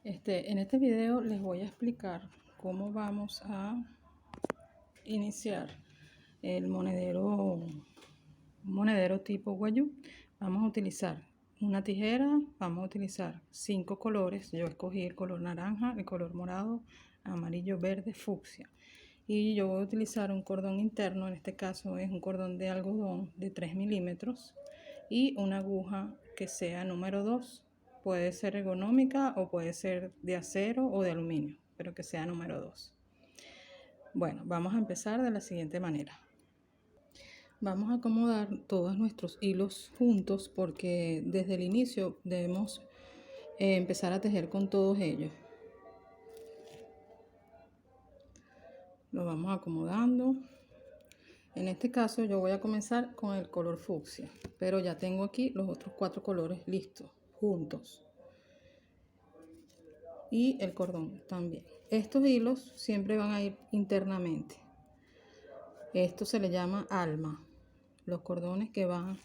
En este video les voy a explicar cómo vamos a iniciar el monedero tipo guayú. Vamos a utilizar una tijera, vamos a utilizar 5 colores. Yo escogí el color naranja, el color morado, amarillo, verde, fucsia. Y yo voy a utilizar un cordón interno, en este caso es un cordón de algodón de 3 milímetros y una aguja que sea número 2. Puede ser ergonómica o puede ser de acero o de aluminio, pero que sea número 2. Bueno, vamos a empezar de la siguiente manera. Vamos a acomodar todos nuestros hilos juntos porque desde el inicio debemos empezar a tejer con todos ellos. Lo vamos acomodando. En este caso yo voy a comenzar con el color fucsia, pero ya tengo aquí los otros 4 colores listos, juntos. Y el cordón también. Estos hilos siempre van a ir internamente. Esto se le llama alma. Los cordones que van,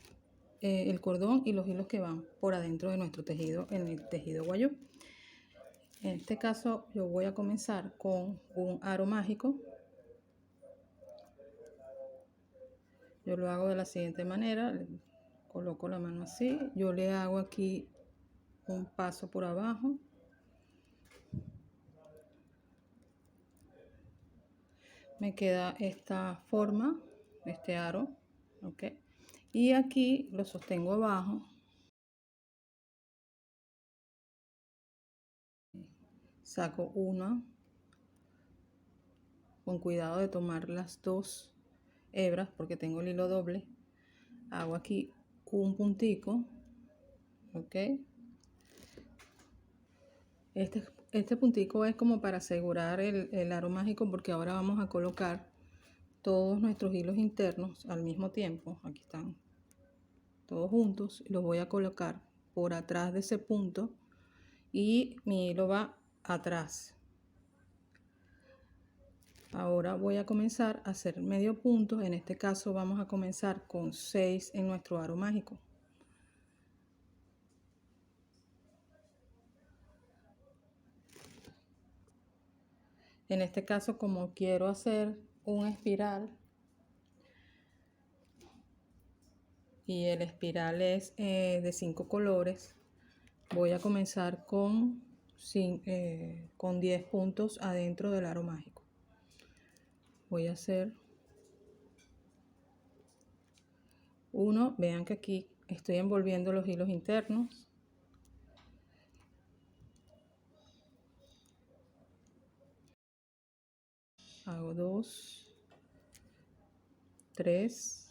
el cordón y los hilos que van por adentro de nuestro tejido, en el tejido guayú. En este caso yo voy a comenzar con un aro mágico. Yo lo hago de la siguiente manera. Coloco la mano así. Yo le hago aquí un paso por abajo. Me queda esta forma, este aro, ¿ok? Y aquí lo sostengo abajo. Saco una, con cuidado de tomar las 2 hebras porque tengo el hilo doble. Hago aquí un puntico, ¿ok? Este puntico es como para asegurar el aro mágico porque ahora vamos a colocar todos nuestros hilos internos al mismo tiempo. Aquí están todos juntos. Los voy a colocar por atrás de ese punto y mi hilo va atrás. Ahora voy a comenzar a hacer medio punto. En este caso vamos a comenzar con 6 en nuestro aro mágico. En este caso, como quiero hacer un espiral y el espiral es de 5 colores, voy a comenzar con 10 puntos adentro del aro mágico. Voy a hacer uno. Vean que aquí estoy envolviendo los hilos internos. Hago 2, 3,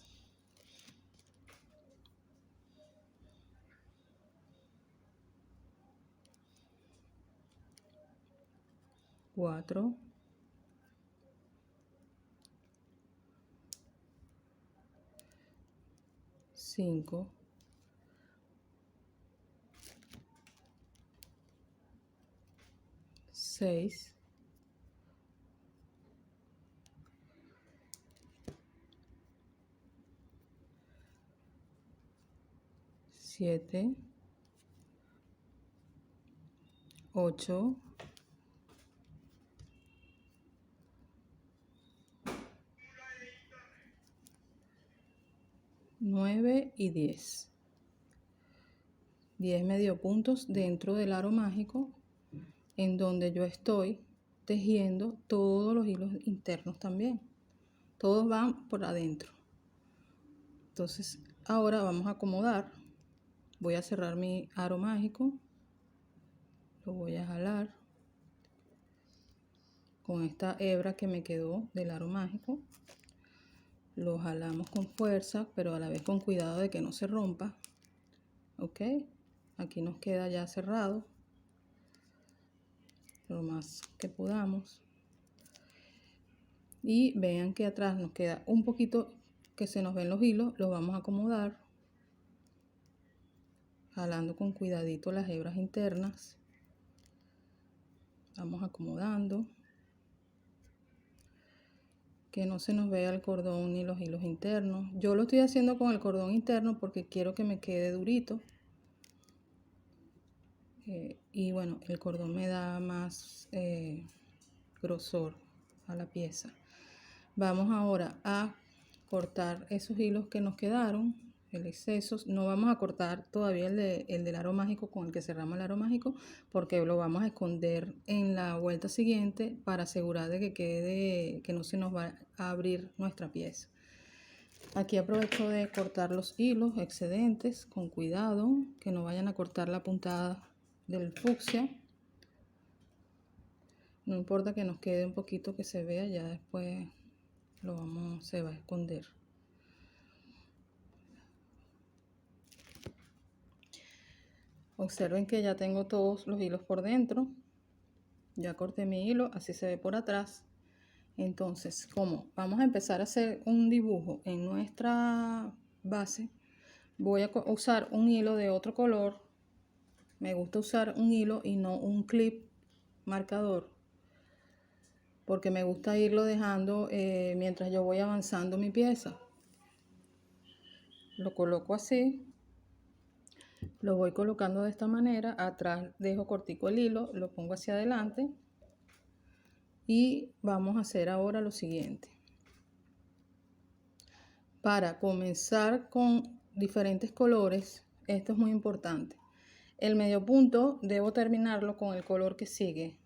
4, 5, 6, 7, 8, 9 y 10. 10 medio puntos dentro del aro mágico en donde yo estoy tejiendo todos los hilos internos también. Todos van por adentro. Entonces ahora vamos a acomodar. Voy a cerrar mi aro mágico. Lo voy a jalar con esta hebra que me quedó del aro mágico. Lo jalamos con fuerza, pero a la vez con cuidado de que no se rompa. Ok, aquí nos queda ya cerrado lo más que podamos. Y vean que atrás nos queda un poquito que se nos ven los hilos. Los vamos a acomodar jalando con cuidadito las hebras internas. Vamos acomodando que no se nos vea el cordón ni los hilos internos. Yo lo estoy haciendo con el cordón interno porque quiero que me quede durito. y bueno, el cordón me da más grosor a la pieza. Vamos ahora a cortar esos hilos que nos quedaron, el exceso. No vamos a cortar todavía el del aro mágico con el que cerramos el aro mágico, porque lo vamos a esconder en la vuelta siguiente para asegurar de que quede, que no se nos va a abrir nuestra pieza. Aquí aprovecho de cortar los hilos excedentes con cuidado, que no vayan a cortar la puntada del fucsia. No importa que nos quede un poquito que se vea, ya después se va a esconder. Observen que ya tengo todos los hilos por dentro. Ya corté mi hilo, así se ve por atrás. Entonces, como vamos a empezar a hacer un dibujo en nuestra base, voy a usar un hilo de otro color. Me gusta usar un hilo y no un clip marcador, porque me gusta irlo dejando mientras yo voy avanzando mi pieza. Lo coloco así, lo voy colocando de esta manera, atrás dejo cortico el hilo, lo pongo hacia adelante y vamos a hacer ahora lo siguiente. Para comenzar con diferentes colores, esto es muy importante. El medio punto debo terminarlo con el color que sigue.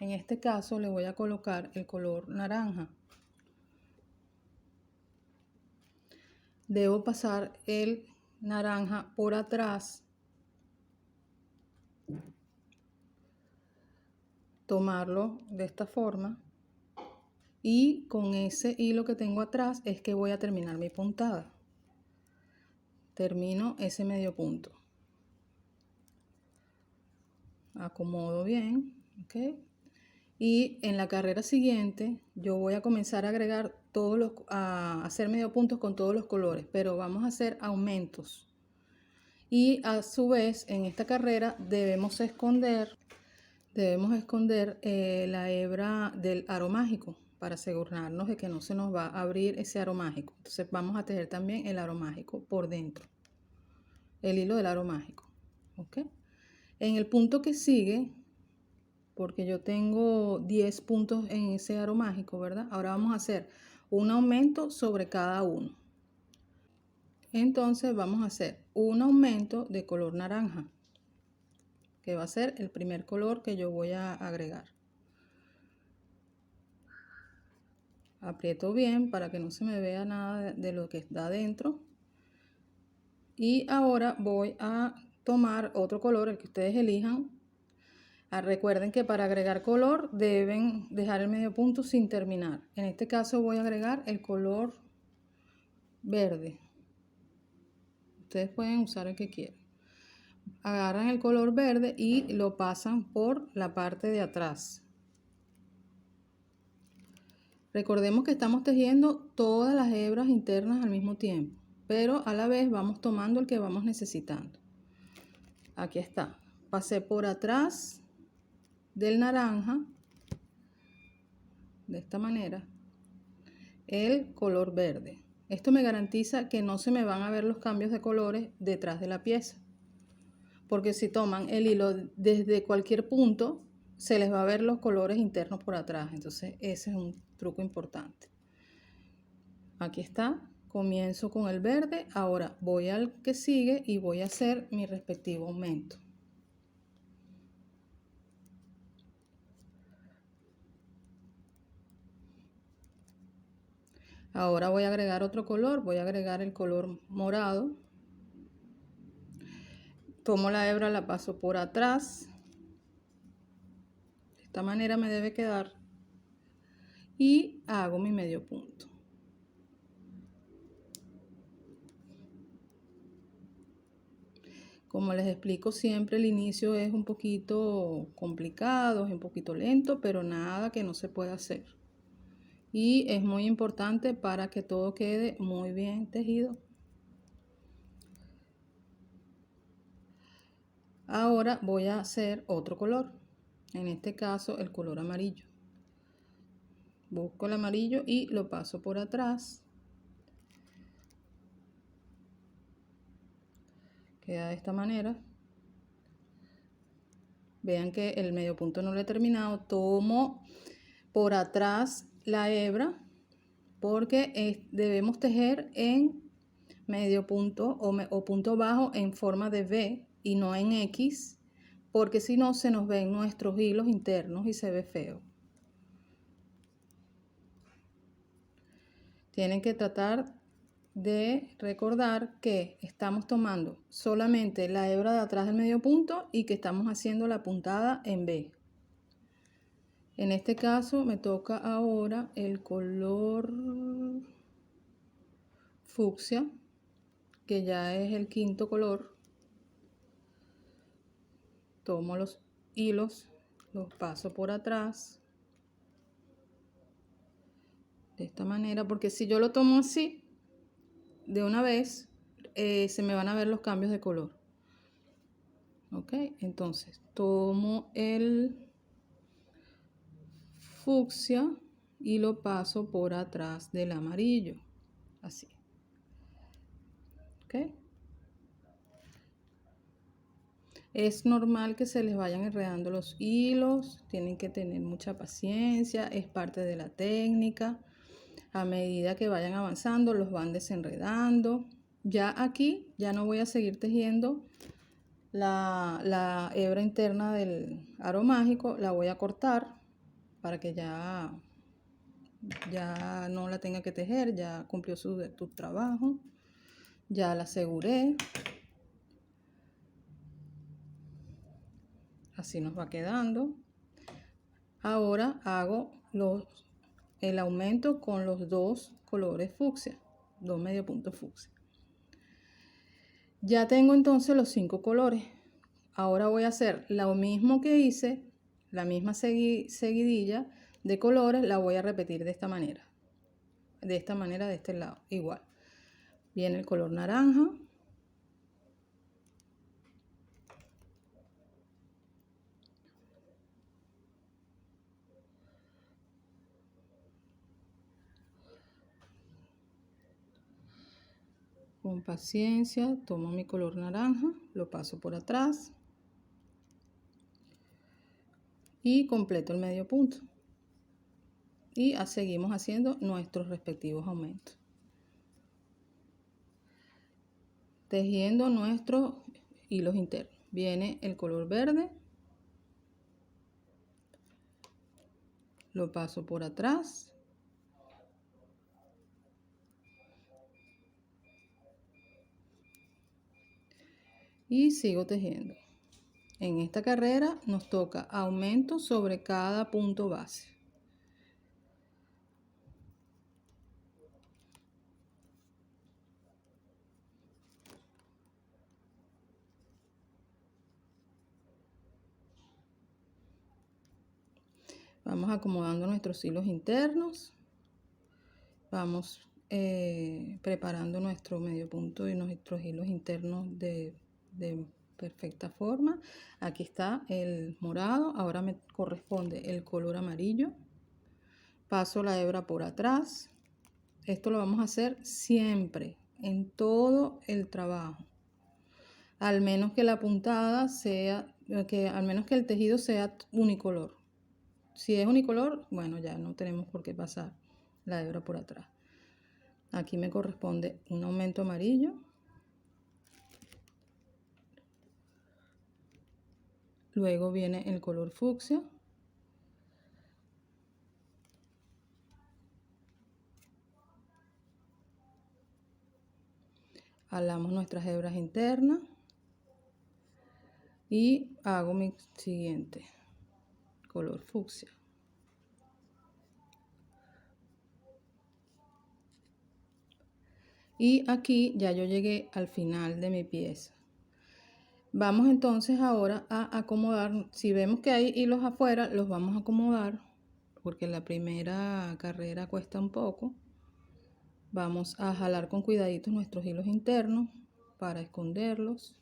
En este caso le voy a colocar el color naranja. Debo pasar el naranja por atrás, tomarlo de esta forma y con ese hilo que tengo atrás es que voy a terminar mi puntada. Termino ese medio punto. Acomodo bien, ¿ok? Y en la carrera siguiente yo voy a comenzar a agregar a hacer medio puntos con todos los colores, pero vamos a hacer aumentos. Y a su vez en esta carrera debemos esconder la hebra del aro mágico para asegurarnos de que no se nos va a abrir ese aro mágico. Entonces vamos a tejer también el aro mágico por dentro, el hilo del aro mágico, ¿ok? En el punto que sigue, porque yo tengo 10 puntos en ese aro mágico, ¿verdad? Ahora vamos a hacer un aumento sobre cada uno. Entonces vamos a hacer un aumento de color naranja, que va a ser el primer color que yo voy a agregar. Aprieto bien para que no se me vea nada de lo que está adentro. Y ahora voy a tomar otro color, el que ustedes elijan. Recuerden que para agregar color deben dejar el medio punto sin terminar. En este caso voy a agregar el color verde. Ustedes pueden usar el que quieran. Agarran el color verde y lo pasan por la parte de atrás. Recordemos que estamos tejiendo todas las hebras internas al mismo tiempo, pero a la vez vamos tomando el que vamos necesitando. Aquí está. Pasé por atrás del naranja, de esta manera, el color verde. Esto me garantiza que no se me van a ver los cambios de colores detrás de la pieza, porque si toman el hilo desde cualquier punto se les va a ver los colores internos por atrás. Entonces ese es un truco importante. Aquí está, comienzo con el verde, ahora voy al que sigue y voy a hacer mi respectivo aumento. Ahora voy a agregar otro color, voy a agregar el color morado. Tomo la hebra, la paso por atrás. De esta manera me debe quedar. Y hago mi medio punto. Como les explico siempre, el inicio es un poquito complicado, es un poquito lento, pero nada que no se pueda hacer. Y es muy importante para que todo quede muy bien tejido. Ahora voy a hacer otro color, en este caso el color amarillo. Busco el amarillo y lo paso por atrás. Queda de esta manera. vean que el medio punto no lo he terminado, tomo por atrás la hebra porque debemos tejer en medio punto o punto bajo en forma de V y no en X, porque si no se nos ven nuestros hilos internos y se ve feo. Tienen que tratar de recordar que estamos tomando solamente la hebra de atrás del medio punto y que estamos haciendo la puntada en V. En este caso me toca ahora el color fucsia, que ya es el quinto color. Tomo los hilos, los paso por atrás de esta manera, porque si yo lo tomo así de una vez, se me van a ver los cambios de color. Ok, entonces tomo el fucsia y lo paso por atrás del amarillo, así. Ok, es normal que se les vayan enredando los hilos, tienen que tener mucha paciencia, es parte de la técnica. A medida que vayan avanzando los van desenredando. Ya aquí ya no voy a seguir tejiendo la hebra interna del aro mágico, la voy a cortar para que ya no la tenga que tejer, ya cumplió su trabajo, ya la aseguré. Así nos va quedando. Ahora hago el aumento con los dos colores fucsia, dos medio puntos fucsia. Ya tengo entonces los 5 colores. Ahora voy a hacer lo mismo que hice, la misma seguidilla de colores, la voy a repetir de esta manera. De esta manera, de este lado, igual. Viene el color naranja. Con paciencia, tomo mi color naranja, lo paso por atrás y completo el medio punto. Y seguimos haciendo nuestros respectivos aumentos. Tejiendo nuestros hilos internos. Viene el color verde, lo paso por atrás y sigo tejiendo. En esta carrera nos toca aumento sobre cada punto base. Vamos acomodando nuestros hilos internos. Vamos preparando nuestro medio punto y nuestros hilos internos de perfecta forma. Aquí está el morado. Ahora me corresponde el color amarillo. Paso la hebra por atrás. Esto lo vamos a hacer siempre, en todo el trabajo. Al menos que la puntada sea, al menos que el tejido sea unicolor. Si es unicolor, bueno, ya no tenemos por qué pasar la hebra por atrás. Aquí me corresponde un aumento amarillo. Luego viene el color fucsia. Alamos nuestras hebras internas. Y hago mi siguiente color fucsia. Y aquí ya yo llegué al final de mi pieza. Vamos entonces ahora a acomodar. Si vemos que hay hilos afuera, los vamos a acomodar porque la primera carrera cuesta un poco. Vamos a jalar con cuidadito nuestros hilos internos para esconderlos.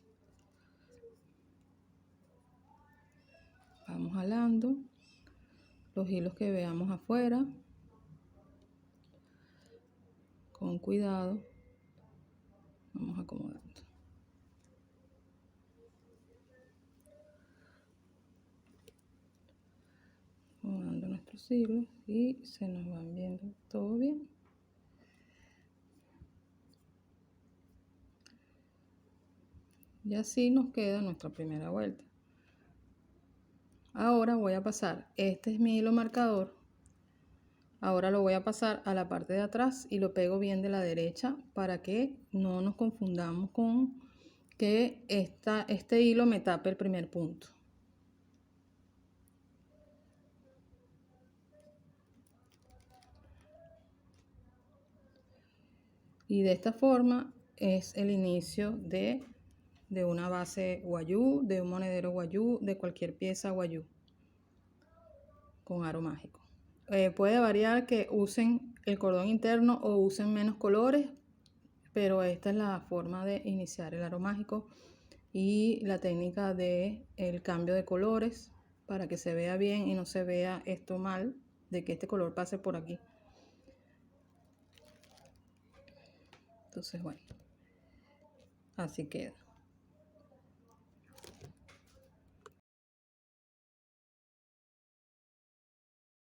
Vamos jalando los hilos que veamos afuera. Con cuidado. Vamos acomodando. nuestros hilos y se nos van viendo todo bien. Y así nos queda nuestra primera vuelta. Ahora voy a pasar, este es mi hilo marcador, ahora lo voy a pasar a la parte de atrás y lo pego bien de la derecha para que no nos confundamos con que este hilo me tape el primer punto. Y de esta forma es el inicio de una base guayú, de un monedero guayú, de cualquier pieza guayú con aro mágico. Puede variar que usen el cordón interno o usen menos colores, pero esta es la forma de iniciar el aro mágico y la técnica de el cambio de colores para que se vea bien y no se vea esto mal, de que este color pase por aquí. Entonces, bueno, así queda.